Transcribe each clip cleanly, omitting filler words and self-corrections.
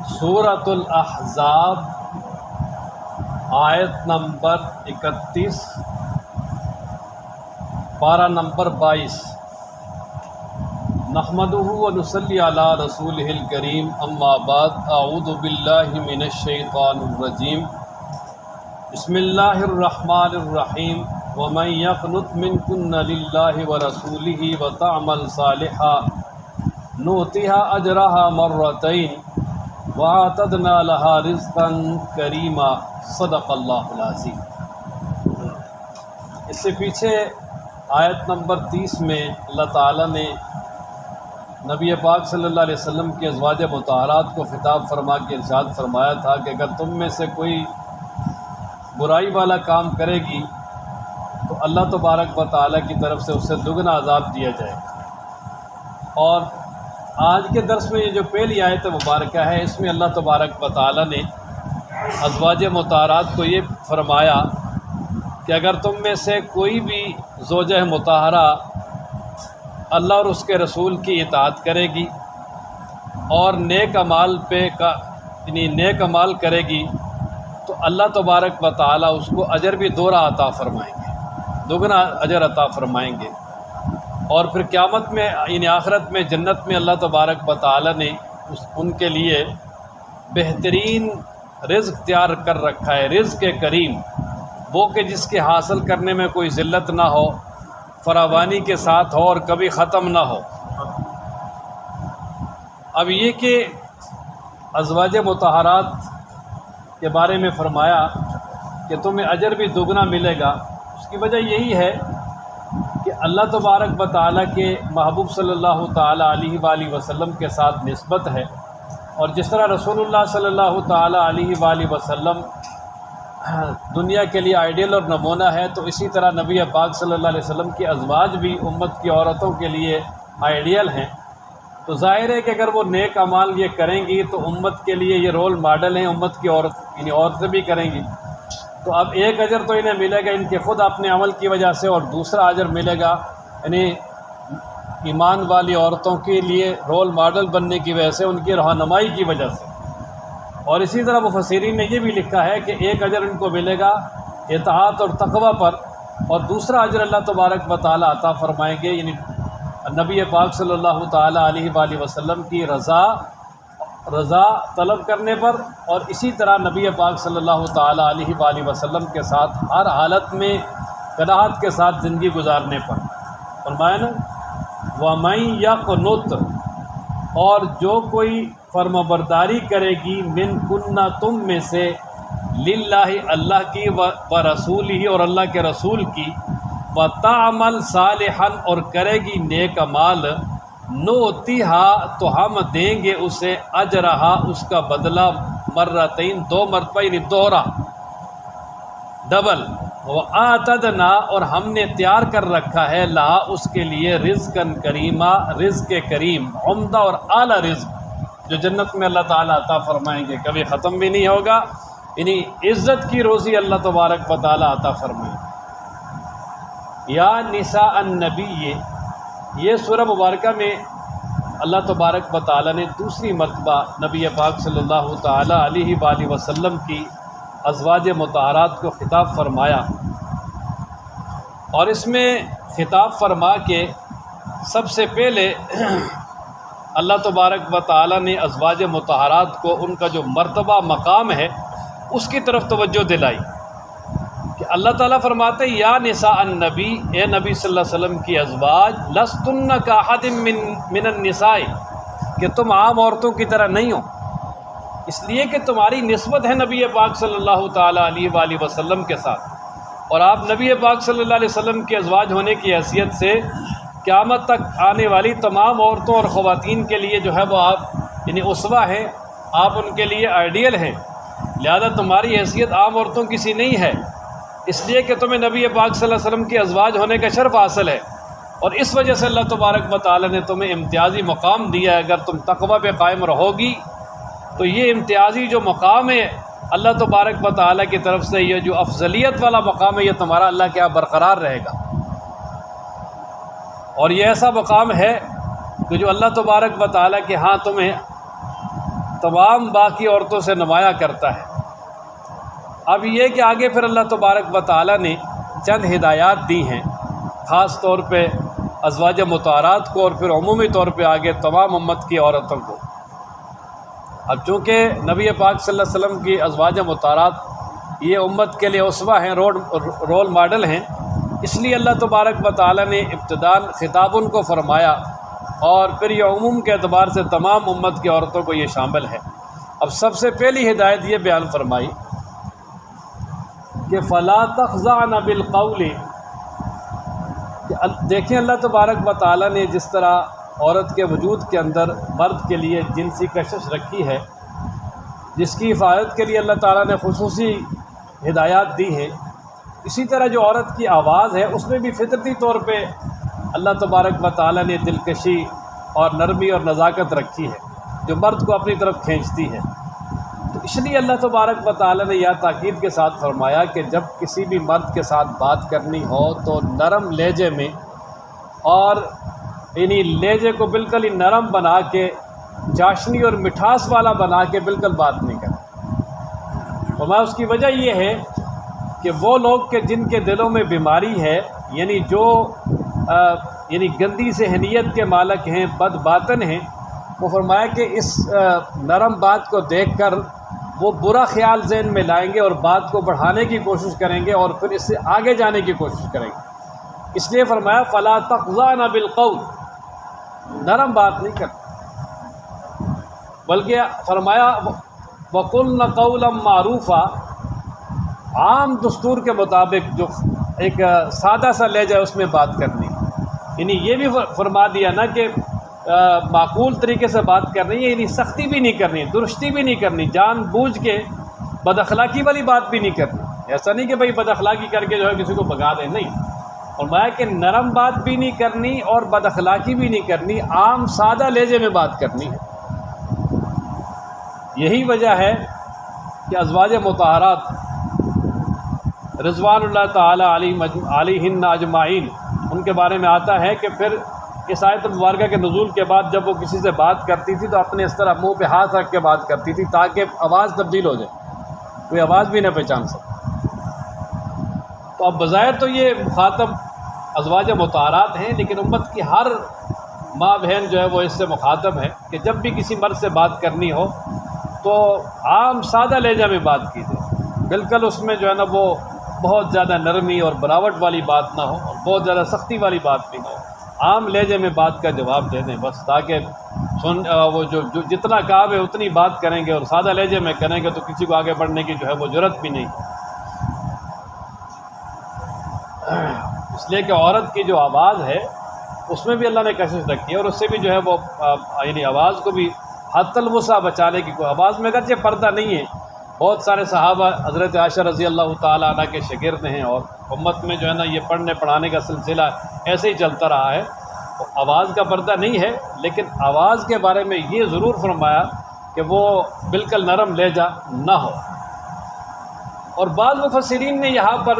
سورۃ الاحزاب آیت نمبر 31 پارہ نمبر 22۔ نحمدہ ونصلی علی رسولہ الکریم، اما بعد، اعوذ باللہ من الشیطان الرجیم، بسم اللہ الرحمن الرحیم۔ ومن یقنت منکن للہ ورسولہ وتعمل صالحا نؤتها اجرها مرتین وَأَعْتَدْنَا لَهَا رِزْقًا كَرِيمًا۔ صدق اللہ العظیم۔ اس سے پیچھے آیت نمبر 30 میں اللہ تعالیٰ نے نبی پاک صلی اللہ علیہ وسلم کے ازواج مطہرات کو خطاب فرما کے ارشاد فرمایا تھا کہ اگر تم میں سے کوئی برائی والا کام کرے گی تو اللہ تبارک و تعالیٰ کی طرف سے اسے دگنا عذاب دیا جائے گا۔ اور آج کے درس میں یہ جو پہلی آیت مبارکہ ہے، اس میں اللہ تبارک و تعالیٰ نے ازواج مطہرات کو یہ فرمایا کہ اگر تم میں سے کوئی بھی زوجہ مطہرہ اللہ اور اس کے رسول کی اطاعت کرے گی اور نیک اعمال کرے گی تو اللہ تبارک و تعالیٰ اس کو اجر بھی دوہرا عطا فرمائیں گے، دگنا اجر عطا فرمائیں گے۔ اور پھر قیامت میں یعنی آخرت میں جنت میں اللہ تبارک و تعالیٰ نے ان کے لیے بہترین رزق تیار کر رکھا ہے، رزق کریم، وہ کہ جس کے حاصل کرنے میں کوئی ذلت نہ ہو، فراوانی کے ساتھ ہو اور کبھی ختم نہ ہو۔ اب یہ کہ ازواج مطہرات کے بارے میں فرمایا کہ تمہیں اجر بھی دگنا ملے گا، اس کی وجہ یہی ہے کہ اللہ تبارک و تعالیٰ کے محبوب صلی اللہ تعالیٰ علیہ وآلہ وسلم کے ساتھ نسبت ہے، اور جس طرح رسول اللہ صلی اللہ تعالیٰ علیہ وآلہ وسلم دنیا کے لیے آئیڈیل اور نمونہ ہے، تو اسی طرح نبی پاک صلی اللہ علیہ وسلم کے ازواج بھی امت کی عورتوں کے لیے آئیڈیل ہیں۔ تو ظاہر ہے کہ اگر وہ نیک اعمال یہ کریں گی تو امت کے لیے یہ رول ماڈل ہیں، امت کی یعنی عورتیں بھی کریں گی۔ تو اب ایک اجر تو انہیں ملے گا ان کے خود اپنے عمل کی وجہ سے، اور دوسرا اجر ملے گا یعنی ایمان والی عورتوں کے لیے رول ماڈل بننے کی وجہ سے، ان کی رہنمائی کی وجہ سے۔ اور اسی طرح مفسرین نے یہ بھی لکھا ہے کہ ایک اجر ان کو ملے گا اطاعت اور تقوی پر، اور دوسرا اجر اللہ تبارک و تعالیٰ عطا فرمائیں گے یعنی نبی پاک صلی اللہ تعالیٰ علیہ وآلہ وسلم کی رضا طلب کرنے پر، اور اسی طرح نبی پاک صلی اللہ تعالیٰ علیہ وآلہ وسلم کے ساتھ ہر حالت میں قناعت کے ساتھ زندگی گزارنے پر۔ فرمایا نا وَمَن یقنت، اور جو کوئی فرمانبرداری کرے گی من کنہ تم میں سے، للہ اللہ کی و رسولہ اور اللہ کے رسول کی، وتعمل صالحا اور کرے گی نیک اعمال، نؤتیہا تو ہم دیں گے اسے اجرہا اس کا بدلہ مرتین دو مرتبہ یعنی دوہرا ڈبل، وآتدنا اور ہم نے تیار کر رکھا ہے لہا اس کے لیے رزقاً کریما، رزق کریم، عمدہ اور اعلیٰ رزق جو جنت میں اللہ تعالیٰ عطا فرمائیں گے، کبھی ختم بھی نہیں ہوگا، یعنی عزت کی روزی اللہ تبارک و تعالیٰ عطا فرمائیں گے۔ یا نساء النبی، یہ سورہ مبارکہ میں اللہ تبارک و تعالیٰ نے دوسری مرتبہ نبی پاک صلی اللہ تعالیٰ علیہ وآلہ وسلم کی ازواج مطہرات کو خطاب فرمایا، اور اس میں خطاب فرما کے سب سے پہلے اللہ تبارک و تعالیٰ نے ازواج مطہرات کو ان کا جو مرتبہ مقام ہے اس کی طرف توجہ دلائی کہ اللہ تعالیٰ فرماتے ہیں یا نساء النبی، اے نبی صلی اللہ علیہ وسلم کی ازواج، لستن کاحد من النساء، کہ تم عام عورتوں کی طرح نہیں ہو، اس لیے کہ تمہاری نسبت ہے نبی پاک صلی اللہ تعالیٰ علیہ وآلہ وسلم کے ساتھ، اور آپ نبی پاک صلی اللہ علیہ وسلم کے ازواج ہونے کی حیثیت سے قیامت تک آنے والی تمام عورتوں اور خواتین کے لیے جو ہے وہ آپ یعنی اسوہ ہیں، آپ ان کے لیے آئیڈیل ہیں، لہذا تمہاری حیثیت عام عورتوں کی سی نہیں ہے، اس لیے کہ تمہیں نبی پاک صلی اللہ علیہ وسلم کے ازواج ہونے کا شرف حاصل ہے، اور اس وجہ سے اللہ تبارک و تعالیٰ نے تمہیں امتیازی مقام دیا ہے۔ اگر تم تقوی پہ قائم رہو گی تو یہ امتیازی جو مقام ہے اللہ تبارک و تعالیٰ کی طرف سے، یہ جو افضلیت والا مقام ہے، یہ تمہارا اللہ کے یہاں برقرار رہے گا، اور یہ ایسا مقام ہے کہ جو اللہ تبارک و تعالیٰ کے ہاں تمہیں تمام باقی عورتوں سے نمایاں کرتا ہے۔ اب یہ کہ آگے پھر اللہ تبارک و تعالیٰ نے چند ہدایات دی ہیں، خاص طور پہ ازواج مطہرات کو اور پھر عمومی طور پہ آگے تمام امت کی عورتوں کو۔ اب چونکہ نبی پاک صلی اللہ علیہ وسلم کی ازواج مطہرات یہ امت کے لیے اسوہ ہیں، رول ماڈل ہیں، اس لیے اللہ تبارک و تعالیٰ نے ابتداءً خطاب ان کو فرمایا اور پھر یہ عموم کے اعتبار سے تمام امت کی عورتوں کو یہ شامل ہے۔ اب سب سے پہلی ہدایت یہ بیان فرمائی کہ فَلَا تَخْضَعْنَ بِالْقَوْلِ، کہ دیکھیں اللہ تبارک و تعالیٰ نے جس طرح عورت کے وجود کے اندر مرد کے لیے جنسی کشش رکھی ہے، جس کی حفاظت کے لیے اللہ تعالیٰ نے خصوصی ہدایات دی ہیں، اسی طرح جو عورت کی آواز ہے اس میں بھی فطرتی طور پہ اللہ تبارک و تعالیٰ نے دلکشی اور نرمی اور نزاکت رکھی ہے جو مرد کو اپنی طرف کھینچتی ہے۔ تو اس لیے اللہ تبارک و تعالیٰ نے یہ تاکید کے ساتھ فرمایا کہ جب کسی بھی مرد کے ساتھ بات کرنی ہو تو نرم لہجے میں، اور یعنی لہجے کو بالکل ہی نرم بنا کے، چاشنی اور مٹھاس والا بنا کے بالکل بات نہیں کریں۔ فرمایا اس کی وجہ یہ ہے کہ وہ لوگ کہ جن کے دلوں میں بیماری ہے، یعنی جو یعنی گندی ذہنیت کے مالک ہیں، بد باطن ہیں، وہ فرمایا کہ اس نرم بات کو دیکھ کر وہ برا خیال ذہن میں لائیں گے اور بات کو بڑھانے کی کوشش کریں گے اور پھر اس سے آگے جانے کی کوشش کریں گے۔ اس لیے فرمایا فَلَا تَخْضَعْنَ بِالْقَوْلِ، نرم بات نہیں کرنا، بلکہ فرمایا وَقُلْنَ قَوْلًا مَعْرُوفًا، عام دستور کے مطابق جو ایک سادہ سا لہجہ اس میں بات کرنی، یعنی یہ بھی فرما دیا نا کہ معقول طریقے سے بات کرنی ہے، یعنی سختی بھی نہیں کرنی، درستی بھی نہیں کرنی، جان بوجھ کے بد اخلاقی والی بات بھی نہیں کرنی۔ ایسا نہیں کہ بھئی بد اخلاقی کر کے جو ہے کسی کو بھگا دیں، نہیں، فرمایا کہ نرم بات بھی نہیں کرنی اور بد اخلاقی بھی نہیں کرنی، عام سادہ لہجے میں بات کرنی ہے۔ یہی وجہ ہے کہ ازواج مطہرات رضوان اللہ تعالی علیہن اجمعین، ان کے بارے میں آتا ہے کہ پھر اس آیت مبارکہ کے نزول کے بعد جب وہ کسی سے بات کرتی تھی تو اپنے اس طرح منہ پہ ہاتھ رکھ کے بات کرتی تھی تاکہ آواز تبدیل ہو جائے، کوئی آواز بھی نہ پہچان سکے۔ تو اب بظاہر تو یہ مخاطب ازواج مطہرات ہیں، لیکن امت کی ہر ماں بہن جو ہے وہ اس سے مخاطب ہے کہ جب بھی کسی مرد سے بات کرنی ہو تو عام سادہ لہجہ میں بات کیجیے، بالکل اس میں جو ہے نا وہ بہت زیادہ نرمی اور بناوٹ والی بات نہ ہو اور بہت زیادہ سختی والی بات بھی نہ ہو، عام لہجے میں بات کا جواب دے دیں بس، تاکہ وہ جو جتنا کام ہے اتنی بات کریں گے اور سادہ لہجے میں کریں گے تو کسی کو آگے بڑھنے کی جو ہے وہ جرأت بھی نہیں۔ اس لیے کہ عورت کی جو آواز ہے اس میں بھی اللہ نے کشش رکھی ہے اور اس سے بھی جو ہے وہ یعنی آواز کو بھی حد الوسع بچانے کی، کوئی آواز میں اگرچہ پردہ نہیں ہے، بہت سارے صحابہ حضرت عائشہ رضی اللہ تعالیٰ عنہ کے شاگرد ہیں اور امت میں جو ہے نا یہ پڑھنے پڑھانے کا سلسلہ ایسے ہی چلتا رہا ہے۔ آواز کا پردہ نہیں ہے، لیکن آواز کے بارے میں یہ ضرور فرمایا کہ وہ بالکل نرم لہجہ نہ ہو۔ اور بعض مفسرین نے یہاں پر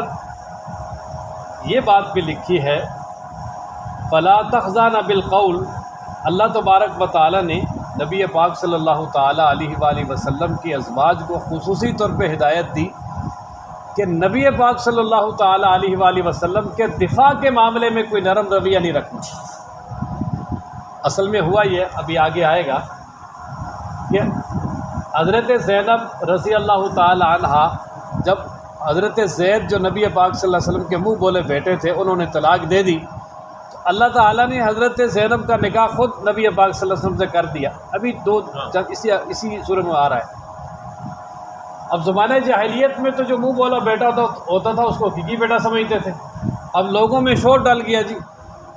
یہ بات بھی لکھی ہے فَلَا تَخْضَعْنَ بِالْقَوْلِ، اللہ تبارک و تعالیٰ نے نبی پاک صلی اللہ تعالیٰ علیہ وآلہ وسلم کی ازواج کو خصوصی طور پہ ہدایت دی کہ نبی پاک صلی اللہ تعالیٰ علیہ وآلہ وسلم کے دفاع کے معاملے میں کوئی نرم رویہ نہیں رکھنا۔ اصل میں ہوا یہ، ابھی آگے آئے گا، کہ حضرت زینب رضی اللہ تعالیٰ عنہ، جب حضرت زید جو نبی پاک صلی اللہ علیہ وسلم کے منہ بولے بیٹے تھے انہوں نے طلاق دے دی، تو اللہ تعالیٰ نے حضرت زینب کا نکاح خود نبی پاک صلی اللہ علیہ وسلم سے کر دیا۔ ابھی اسی سورہ میں آ رہا ہے۔ اب زمانہ جاہلیت میں تو جو منہ بولا بیٹا ہوتا تھا اس کو حقیقی بیٹا سمجھتے تھے۔ اب لوگوں میں شور ڈال گیا جی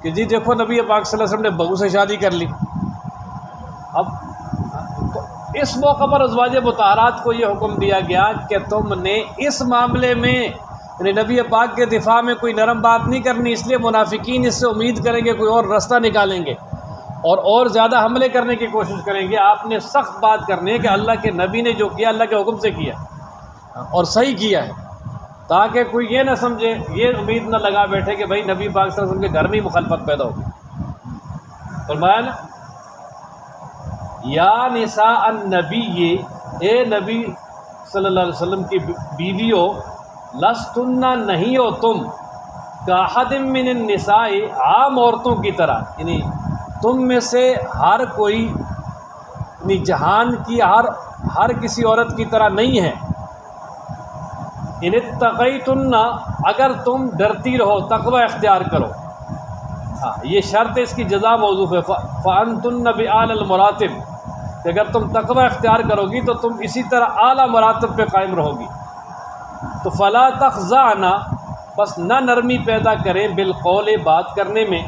کہ جی دیکھو نبی پاک صلی اللہ علیہ وسلم نے بہو سے شادی کر لی۔ اب تو اس موقع پر ازواج مطہرات کو یہ حکم دیا گیا کہ تم نے اس معاملے میں یعنی نبی پاک کے دفاع میں کوئی نرم بات نہیں کرنی، اس لیے منافقین اس سے امید کریں گے کوئی اور راستہ نکالیں گے اور زیادہ حملے کرنے کی کوشش کریں گے۔ آپ نے سخت بات کرنی ہے کہ اللہ کے نبی نے جو کیا اللہ کے حکم سے کیا اور صحیح کیا ہے، تاکہ کوئی یہ نہ سمجھے، یہ امید نہ لگا بیٹھے کہ بھائی نبی پاک صلی اللہ علیہ وسلم کے گھر میں ہی مخالفت پیدا ہوگی۔ فرمایا نا یا نساء النبی، اے نبی صلی اللہ علیہ وسلم کی بیویوں، لستن نہیں ہو تم، کاحد من النساء عام عورتوں کی طرح، یعنی تم میں سے ہر کوئی یعنی جہان کی ہر کسی عورت کی طرح نہیں ہے۔ ان اتقیتن، اگر تم ڈرتی رہو، تقوی اختیار کرو، ہاں یہ شرط ہے، اس کی جزا موضوف ہے، فانتن بأعلی المراتب، کہ اگر تم تقوی اختیار کرو گی تو تم اسی طرح اعلیٰ مراتب پہ قائم رہو گی۔ تو فلا تخضعن، بس نہ نرمی پیدا کریں، بالقول، بات کرنے میں،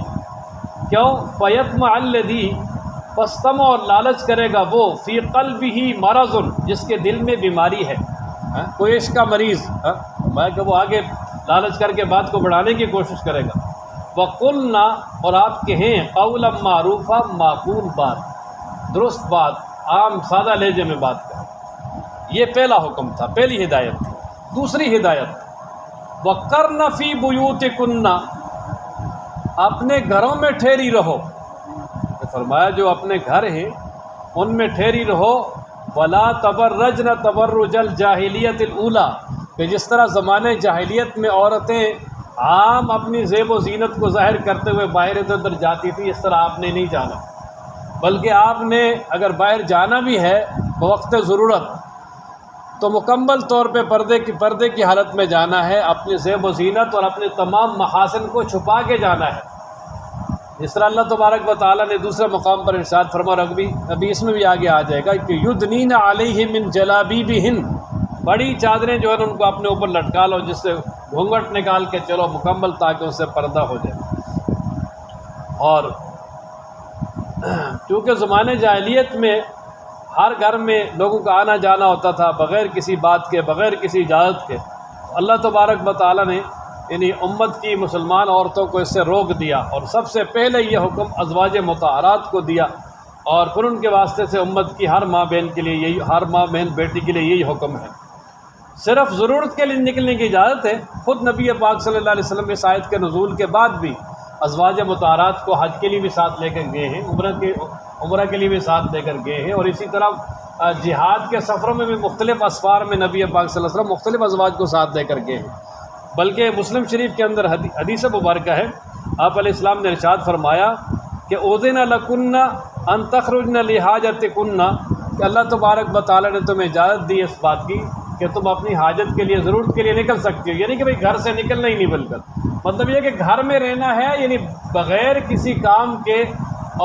کیوں؟ فیطمع الذی، پس طمع اور لالچ کرے گا وہ، فی قلبہ مرض، جس کے دل میں بیماری ہے، کوئی عشق کا مریض، کہ وہ آگے لالچ کر کے بات کو بڑھانے کی کوشش کرے گا۔ وَقُلْنَا، اور آپ کہیں، قولا معروفا، معقول بات، درست بات، عام سادہ لہجے میں بات کریں۔ یہ پہلا حکم تھا، پہلی ہدایت تھی۔ دوسری ہدایت، وَقَرْنَ فِي بُيُوتِكُنَّ، اپنے گھروں میں ٹھہری رہو، فرمایا جو اپنے گھر ہیں ان میں ٹھہری رہو، وَلَا تَبَرَّجْنَ تَبَرُّجَ الْجَاهِلِيَّةِ الْأُولَى، کہ جس طرح زمانے جاہلیت میں عورتیں عام اپنی زیب و زینت کو ظاہر کرتے ہوئے باہر ادھر ادھر جاتی تھی، اس طرح آپ نے نہیں جانا، بلکہ آپ نے اگر باہر جانا بھی ہے بوقت ضرورت تو مکمل طور پہ پردے کی حالت میں جانا ہے، اپنی زیب و زینت اور اپنے تمام محاسن کو چھپا کے جانا ہے، جس طرح اللہ تبارک و تعالیٰ نے دوسرے مقام پر ارشاد فرما، اور ابھی اس میں بھی آگے آ جائے گا کہ یدنین علیہم من جلابیبہن، بڑی چادریں جو ہیں ان کو اپنے اوپر لٹکا لو، جس سے گھونگھٹ نکال کے چلو مکمل، تاکہ اس سے پردہ ہو جائے۔ اور چونکہ زمانے جاہلیت میں ہر گھر میں لوگوں کا آنا جانا ہوتا تھا بغیر کسی بات کے، بغیر کسی اجازت کے، اللہ تبارک و تعالیٰ نے یعنی امت کی مسلمان عورتوں کو اس سے روک دیا، اور سب سے پہلے یہ حکم ازواج مطہرات کو دیا، اور پھر ان کے واسطے سے امت کی ہر ماں بہن کے لیے ہر ماں بہن بیٹی کے لیے یہی حکم ہے۔ صرف ضرورت کے لیے نکلنے کی اجازت ہے۔ خود نبی پاک صلی اللہ علیہ وسلم اس آیت کے نزول کے بعد بھی ازواج مطہرات کو حج کے لیے بھی ساتھ لے کر گئے ہیں، عمرہ کے لیے بھی ساتھ لے کر گئے ہیں، اور اسی طرح جہاد کے سفروں میں بھی مختلف اسفار میں نبی پاک صلی اللہ علیہ وسلم مختلف ازواج کو ساتھ لے کر گئے ہیں۔ بلکہ مسلم شریف کے اندر حدیث مبارکہ ہے، آپ علیہ السلام نے ارشاد فرمایا کہ اذن لکن ان تخرجن لحاجتکن، کہ اللہ تبارک و تعالیٰ نے تمہیں اجازت دی اس بات کی کہ تم اپنی حاجت کے لیے، ضرورت کے لیے نکل سکتی ہو، یعنی کہ بھئی گھر سے نکلنا ہی نہیں، بلکہ مطلب یہ کہ گھر میں رہنا ہے، یعنی بغیر کسی کام کے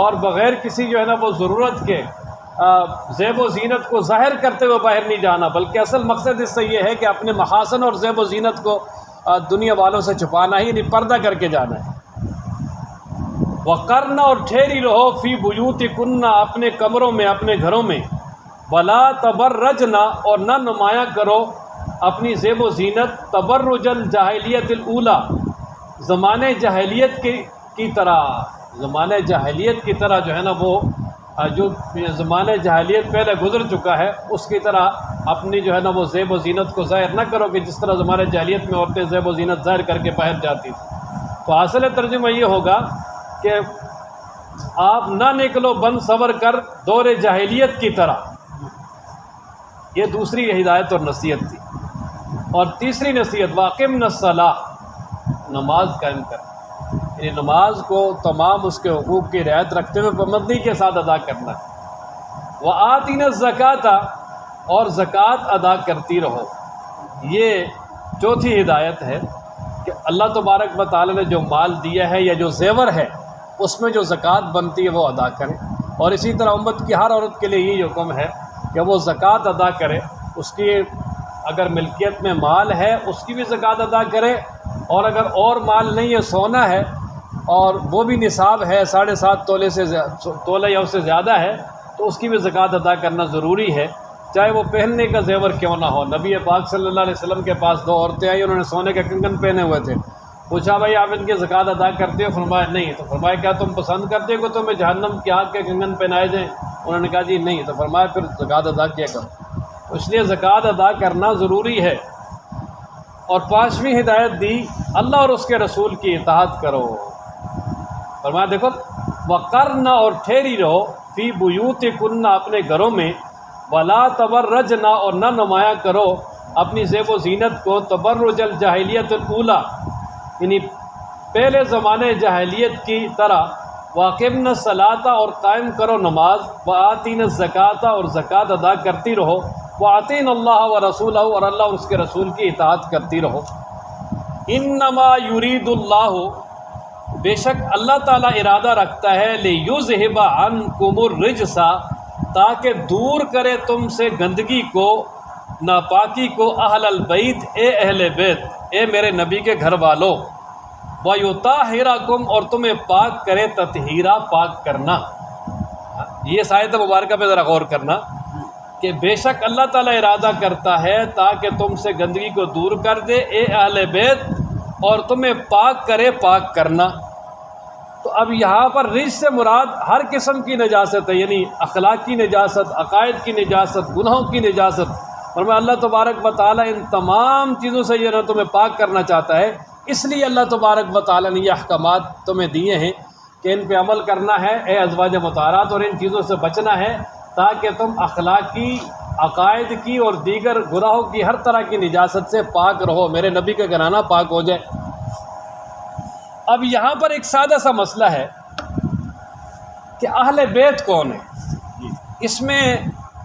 اور بغیر کسی جو ہے نا وہ ضرورت کے زیب و زینت کو ظاہر کرتے ہوئے باہر نہیں جانا، بلکہ اصل مقصد اس سے یہ ہے کہ اپنے محاسن اور زیب و زینت کو دنیا والوں سے چھپانا ہی، یعنی پردہ کر کے جانا ہے۔ وَقَرْنَ، اور ٹھہری رہو، فِي بُيُوتِكُنَّ، اپنے کمروں میں، اپنے گھروں میں، وَلَا تَبَرَّجْنَ، اور نہ نمایاں کرو اپنی زیب و زینت، تبرج الجاہلیت الاولی، زمانے جاہلیت کی طرح، زمانے جاہلیت کی طرح جو ہے نا وہ جو زمانے جاہلیت پہلے گزر چکا ہے اس کی طرح اپنی جو ہے نا وہ زیب و زینت کو ظاہر نہ کرو، کہ جس طرح زمانے جاہلیت میں عورتیں زیب و زینت ظاہر کر کے باہر جاتی تھیں۔ تو اصل ترجمہ یہ ہوگا کہ آپ نہ نکلو بند سور کر دور جاہلیت کی طرح، یہ دوسری ہدایت اور نصیحت تھی۔ اور تیسری نصیحت، واقمنا الصلاۃ، نماز قائم کر، یعنی نماز کو تمام اس کے حقوق کی رعایت رکھتے ہوئے پابندی کے ساتھ ادا کرنا ہے۔ وآتینا الزکاۃ، اور زکوٰۃ ادا کرتی رہو۔ یہ چوتھی ہدایت ہے کہ اللہ تبارک و تعالی نے جو مال دیا ہے یا جو زیور ہے اس میں جو زکوٰۃ بنتی ہے وہ ادا کرے، اور اسی طرح امت کی ہر عورت کے لیے یہی حکم ہے کہ وہ زکوٰۃ ادا کرے، اس کی اگر ملکیت میں مال ہے اس کی بھی زکوٰۃ ادا کرے، اور اگر اور مال نہیں ہے، سونا ہے اور وہ بھی نصاب ہے 7.5 تولے یا اس سے زیادہ ہے، تو اس کی بھی زکوٰۃ ادا کرنا ضروری ہے، چاہے وہ پہننے کا زیور کیوں نہ ہو۔ نبی پاک صلی اللہ علیہ وسلم کے پاس 2 عورتیں آئیں، انہوں نے سونے کے کنگن پہنے ہوئے تھے، پوچھا بھائی آپ ان کی زکوٰۃ ادا کرتے ہو؟ فرمایا نہیں۔ تو فرمایا کیا تم پسند کرتے ہو کہ تمہیں جہنم کی آگ کے کنگن پہنائے جائیں؟ انہوں نے کہا جی نہیں۔ تو فرمایا پھر زکوٰۃ ادا کیا کرو، اس لیے زکوٰۃ ادا کرنا ضروری ہے۔ اور 5ویں ہدایت دی، اللہ اور اس کے رسول کی اطاعت کرو۔ فرمایا دیکھو وقرن اور ٹھہری رہو فی بیوتکن اپنے گھروں میں ولا تبرجن اور نہ نمایاں کرو اپنی زیب و زینت کو تبرج الجاہلیت الاولی یعنی پہلے زمانے جاہلیت کی طرح واقمن الصلاۃ اور قائم کرو نماز وآتین الزکاۃ اور زکوٰۃ ادا کرتی رہو وآتین اللہ ورسولہ اور اللہ اور اس کے رسول کی اطاعت کرتی رہو انما یرید اللہ بے شک اللہ تعالیٰ ارادہ رکھتا ہے لیذہب عنکم الرجس تاکہ دور کرے تم سے گندگی کو ناپاکی کو اہل البیت اے اہل بیت اے میرے نبی کے گھر والوں وَيُطَہِّرَکُمْ اور تمہیں پاک کرے تطہیرہ پاک کرنا. یہ اس آیت مبارکہ پہ ذرا غور کرنا کہ بے شک اللہ تعالیٰ ارادہ کرتا ہے تاکہ تم سے گندگی کو دور کر دے اے اہل بیت اور تمہیں پاک کرے پاک کرنا. تو اب یہاں پر رجس سے مراد ہر قسم کی نجاست ہے، یعنی اخلاق کی نجاست، عقائد کی نجاست، گناہوں کی نجاست. اور میں اللہ تبارک و تعالیٰ ان تمام چیزوں سے یہ نہ تمہیں پاک کرنا چاہتا ہے، اس لیے اللہ تبارک و تعالیٰ نے یہ احکامات تمہیں دیے ہیں کہ ان پہ عمل کرنا ہے اے ازواج مطہرات، اور ان چیزوں سے بچنا ہے تاکہ تم اخلاقی، عقائد کی اور دیگر گناہوں کی ہر طرح کی نجاست سے پاک رہو، میرے نبی کا گھرانہ پاک ہو جائے. اب یہاں پر ایک سادہ سا مسئلہ ہے کہ اہل بیت کون ہے. اس میں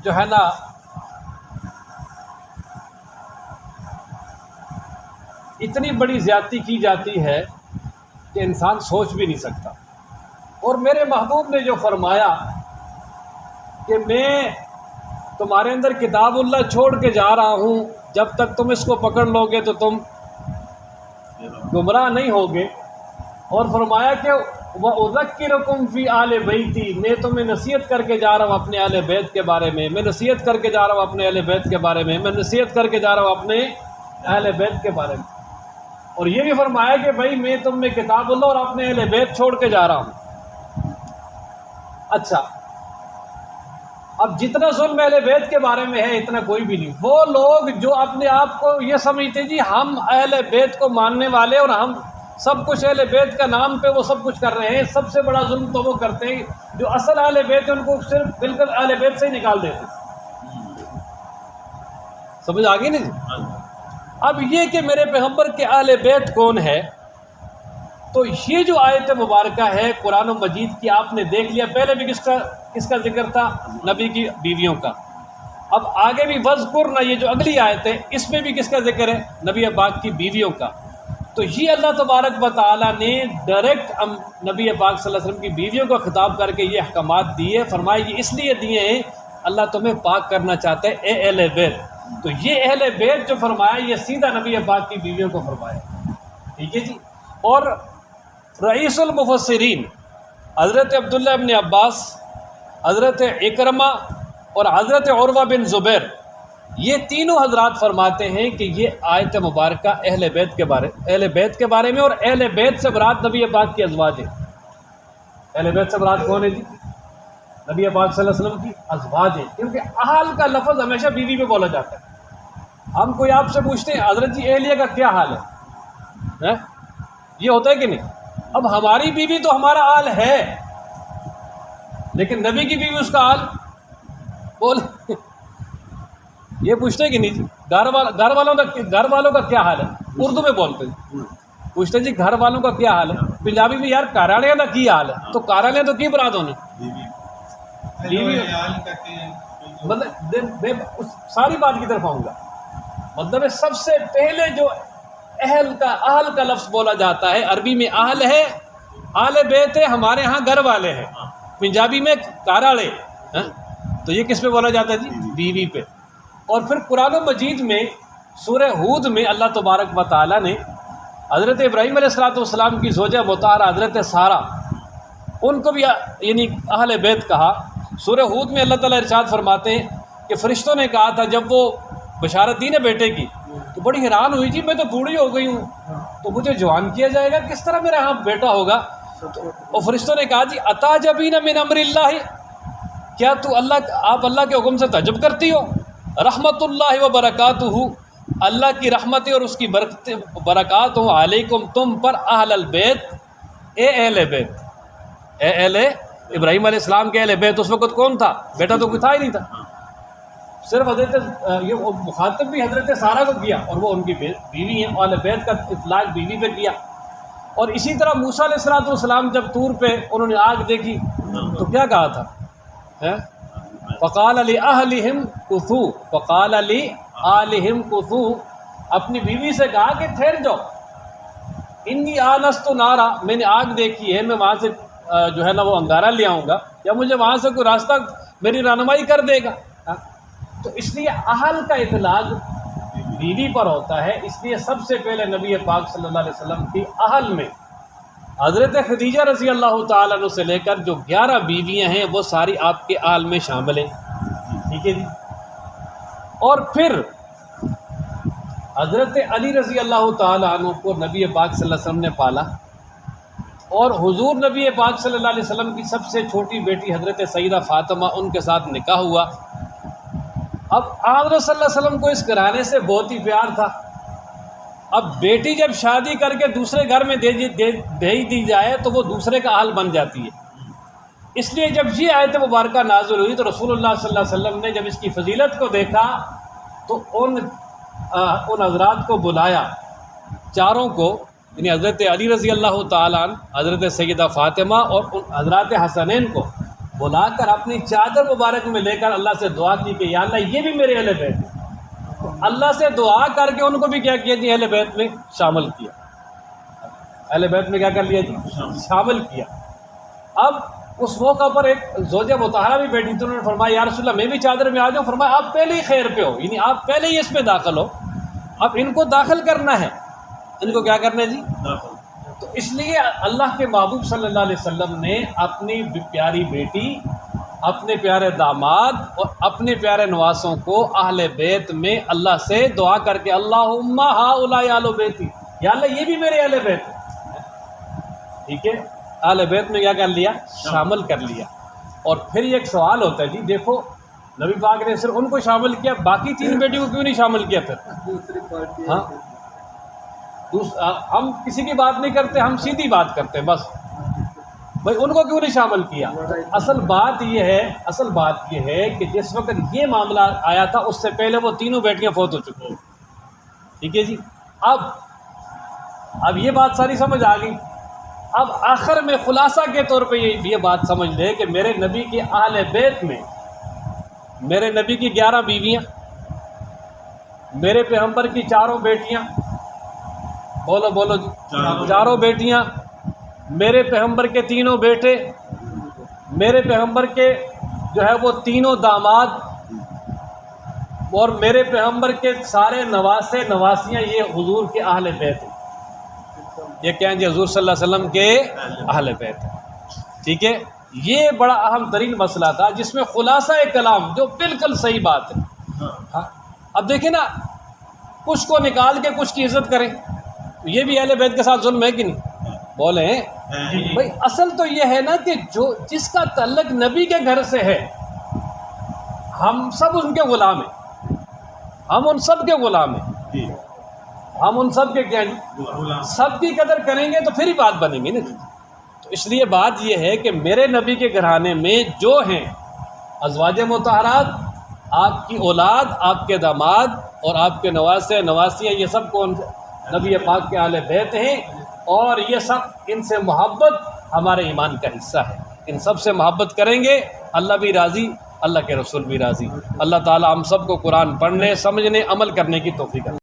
جو ہے نا اتنی بڑی زیادتی کی جاتی ہے کہ انسان سوچ بھی نہیں سکتا. اور میرے محبوب نے جو فرمایا کہ میں تمہارے اندر کتاب اللہ چھوڑ کے جا رہا ہوں، جب تک تم اس کو پکڑ لو گے تو تم گمراہ نہیں ہوگے. اور فرمایا کہ وَأُذَكِّرُكُمْ فِي آلِ بَيْتِي میں تمہیں نصیحت کر کے جا رہا ہوں اپنے اہل بیت کے بارے میں، میں نصیحت کر کے جا رہا ہوں اپنے اہل بیت کے بارے میں، میں نصیحت کر کے جا رہا ہوں اپنے اہل بیت کے بارے میں. اور یہ بھی فرمایا کہ بھائی میں تم میں کتاب اللہ اور اپنے اہل بیت چھوڑ کے جا رہا ہوں. اچھا، اب جتنا ظلم اہل بیت کے بارے میں ہے اتنا کوئی بھی نہیں. وہ لوگ جو اپنے آپ کو یہ سمجھتے جی ہم اہل بیت کو ماننے والے اور ہم سب کچھ اہل بیت کا نام پہ وہ سب کچھ کر رہے ہیں، سب سے بڑا ظلم تو وہ کرتے ہیں جو اصل اہل بیت ہے ان کو صرف بالکل اہل بیت سے ہی نکال دیتے. سمجھ آ گئی نہیں؟ اب یہ کہ میرے پیغمبر کے اہل بیت کون ہے، تو یہ جو آیت مبارکہ ہے قرآن مجید کی آپ نے دیکھ لیا. پہلے بھی کس کا ذکر تھا؟ نبی کی بیویوں کا. اب آگے بھی وَذْكُرْنَ یہ جو اگلی آیت ہے اس میں بھی کس کا ذکر ہے؟ نبی پاک کی بیویوں کا. تو یہ اللہ تبارک و تعالیٰ نے ڈائریکٹ نبی پاک صلی اللہ علیہ وسلم کی بیویوں کو خطاب کر کے یہ احکامات دیے. فرمائے یہ اس لیے دیے ہیں اللہ تمہیں پاک کرنا چاہتا ہے اے اہل بیت. تو یہ اہل بیت جو فرمایا یہ سیدھا نبی پاک کی بیویوں کو فرمایا. ٹھیک ہے جی. اور رئیس المفسرین حضرت عبداللہ ابن عباس، حضرت اکرمہ اور حضرت عروہ بن زبیر یہ تینوں حضرات فرماتے ہیں کہ یہ آیت مبارکہ اہل بیت کے بارے میں، اور اہل بیت سے مراد نبی پاک کی ازواج ہے. اہل بیت سے مراد کون ہے جی؟ نبی پاک صلی اللہ علیہ وسلم کی ازواج ہے، کیونکہ اہل کا لفظ ہمیشہ بیوی پہ بولا جاتا ہے. ہم کوئی آپ سے پوچھتے ہیں حضرت جی اہلیہ کا کیا حال ہے، یہ ہوتا ہے کہ نہیں؟ اب ہماری بیوی تو ہمارا حال ہے، لیکن نبی کی بیوی اس کا حال بول یہ پوچھتے ہیں کہ نہیں جی گھر والوں کا کیا حال ہے؟ اردو میں بولتے ہیں، پوچھتے ہیں جی گھر والوں کا کیا حال ہے. پنجابی میں یار کارالیاں کا کی حال ہے، تو کارالیاں تو کی براد ہونے بیوی. مطلب ساری بات کی طرف آؤں گا. مطلب سب سے پہلے جو اہل کا لفظ بولا جاتا ہے عربی میں اہل ہے، اہل بیت ہے، ہمارے ہاں گھر والے ہیں. پنجابی میں کارالے، تو یہ کس پہ بولا جاتا ہے جی؟ بیوی پہ. اور پھر قرآن مجید میں سورہ ہود میں اللہ تبارک و تعالیٰ نے حضرت ابراہیم علیہ السلام کی زوجہ مطہرہ حضرت سارہ ان کو بھی یعنی اہل بیت کہا. سورہ ہود میں اللہ تعالیٰ ارشاد فرماتے ہیں کہ فرشتوں نے کہا تھا جب وہ بشارت دی نا بیٹے کی تو بڑی حیران ہوئی جی میں تو بوڑھی ہو گئی ہوں تو مجھے جوان کیا جائے گا، کس طرح میرا یہاں بیٹا ہوگا؟ اور فرشتوں نے کہا جی اتعجبین من امر اللہ، کیا تو آپ اللہ کے حکم سے تعجب کرتی ہو؟ رحمت اللہ و برکاتہ، اللہ کی رحمتیں اور اس کی برکات ہوں علیکم تم پر اہل البیت اے اہل بیت. اے اہل ابراہیم علیہ السلام کے اہل بیت، اس وقت کون تھا؟ بیٹا تو کوئی تھا ہی نہیں تھا، صرف حضرت یہ مخاطب بھی حضرت سارہ کو کیا، اور وہ ان کی بیوی ہیں، اہل بیت کا اطلاق بیوی پہ کیا۔ اور اسی طرح موسیٰ علیہ السلام جب طور پہ انہوں نے آگ دیکھی تو کیا کہا تھا؟ فقال لأہلہم کثوا، فقال لآلہم کثوا، اپنی بیوی سے کہا کہ ٹھہر جاؤ، انی آنست نارا، میں نے آگ دیکھی ہے، میں وہاں سے جو ہے نا وہ انگارہ لے آؤں گا، یا مجھے وہاں سے کوئی راستہ میری رہنمائی کر دے گا۔ تو اس لیے اہل کا اطلاق بیوی پر ہوتا ہے، اس لیے سب سے پہلے نبی پاک صلی اللہ علیہ وسلم کی اہل میں حضرت خدیجہ رضی اللہ تعالیٰ عنہ سے لے کر جو 11 بیویاں ہیں وہ ساری آپ کے اہل میں شامل ہیں، ٹھیک ہے جی۔ اور پھر حضرت علی رضی اللہ تعالیٰ عنہ کو نبی پاک صلی اللہ علیہ وسلم نے پالا، اور حضور نبی پاک صلی اللہ علیہ وسلم کی سب سے چھوٹی بیٹی حضرت سیدہ فاطمہ، ان کے ساتھ نکاح ہوا۔ اب حضرت صلی اللہ علیہ وسلم کو اس گھرانے سے بہت ہی پیار تھا، اب بیٹی جب شادی کر کے دوسرے گھر میں بھیج دی جائے تو وہ دوسرے کا حال بن جاتی ہے، اس لیے جب یہ آیت مبارکہ نازل ہوئی تو رسول اللہ صلی اللہ علیہ وسلم نے جب اس کی فضیلت کو دیکھا تو ان حضرات کو بلایا، چاروں کو، یعنی حضرت علی رضی اللہ تعالیٰ عنہ، حضرت سیدہ فاطمہ اور ان حضرات حسنین کو بلا کر اپنی چادر مبارک میں لے کر اللہ سے دعا کی کہ یا اللہ یہ بھی میرے اہل بیت ہیں۔ اللہ سے دعا کر کے ان کو بھی کیا کیا جی؟ اہل بیت میں شامل کیا، اہل بیت میں کیا کر لیا جی؟ شامل کیا۔ اب اس موقع پر ایک زوجہ مطہرہ بھی بیٹھی تھی، انہوں نے فرمایا یا رسول اللہ میں بھی چادر میں آ جاؤں؟ فرمایا آپ پہلے ہی خیر پہ ہو، یعنی آپ پہلے ہی اس میں داخل ہو، اب ان کو داخل کرنا ہے، ان کو کیا کرنا ہے جی؟ تو اس لیے اللہ کے محبوب صلی اللہ علیہ وسلم نے اپنی پیاری بیٹی، اپنے پیارے داماد اور اپنے پیارے نواسوں کو اہل بیت میں اللہ سے دعا کر کے اللہم ہؤلاء اہل بیتی، یا اللہ یہ بھی میرے اہل بیت ہیں، ٹھیک ہے، اہل بیت میں کیا کر لیا؟ شامل کر لیا۔ اور پھر یہ ایک سوال ہوتا ہے جی، دیکھو نبی پاک نے صرف ان کو شامل کیا، باقی 3 بیٹیوں کو کیوں نہیں شامل کیا؟ پھر ہاں ہم کسی کی بات نہیں کرتے، ہم سیدھی بات کرتے ہیں بس، بھائی ان کو کیوں نہیں شامل کیا؟ اصل بات یہ ہے کہ جس وقت یہ معاملہ آیا تھا اس سے پہلے وہ 3 بیٹیاں فوت ہو چکی ہیں، ٹھیک ہے جی۔ اب یہ بات ساری سمجھ آ گئی۔ اب آخر میں خلاصہ کے طور پہ یہ بات سمجھ لے کہ میرے نبی کے اہل بیت میں میرے نبی کی 11 بیویاں، میرے پیغمبر کی 4 بیٹیاں، بولو جی، 4 بیٹیاں، میرے پیغمبر کے 3 بیٹے، میرے پیغمبر کے جو ہے وہ 3 داماد، اور میرے پیغمبر کے سارے نواسے نواسیاں، یہ حضور کے اہل بیت ہیں۔ یہ کہیں جی حضور صلی اللہ علیہ وسلم کے اہل بیت ہیں، ٹھیک ہے۔ یہ بڑا اہم ترین مسئلہ تھا جس میں خلاصہ کلام جو بالکل صحیح بات ہے۔ ہاں اب دیکھیں نا، کچھ کو نکال کے کچھ کی عزت کریں، یہ بھی اہل بیت کے ساتھ ظلم ہے کہ نہیں؟ بولیں بھائی، اصل تو یہ ہے نا کہ جس کا تعلق نبی کے گھر سے ہے، ہم سب ان کے غلام ہیں، ہم ان سب کے غلام ہیں، ہم ان سب کے کیا ہیں؟ سب کی قدر کریں گے تو پھر ہی بات بنیں گی نا۔ تو اس لیے بات یہ ہے کہ میرے نبی کے گھرانے میں جو ہیں ازواج مطہرات، آپ کی اولاد، آپ کے داماد اور آپ کے نواسے نواسیاں، یہ سب کون نبی پاک کے اہل بیت ہیں، اور یہ سب ان سے محبت ہمارے ایمان کا حصہ ہے۔ ان سب سے محبت کریں گے، اللہ بھی راضی، اللہ کے رسول بھی راضی۔ اللہ تعالی ہم سب کو قرآن پڑھنے، سمجھنے، عمل کرنے کی توفیق عطا فرمائے۔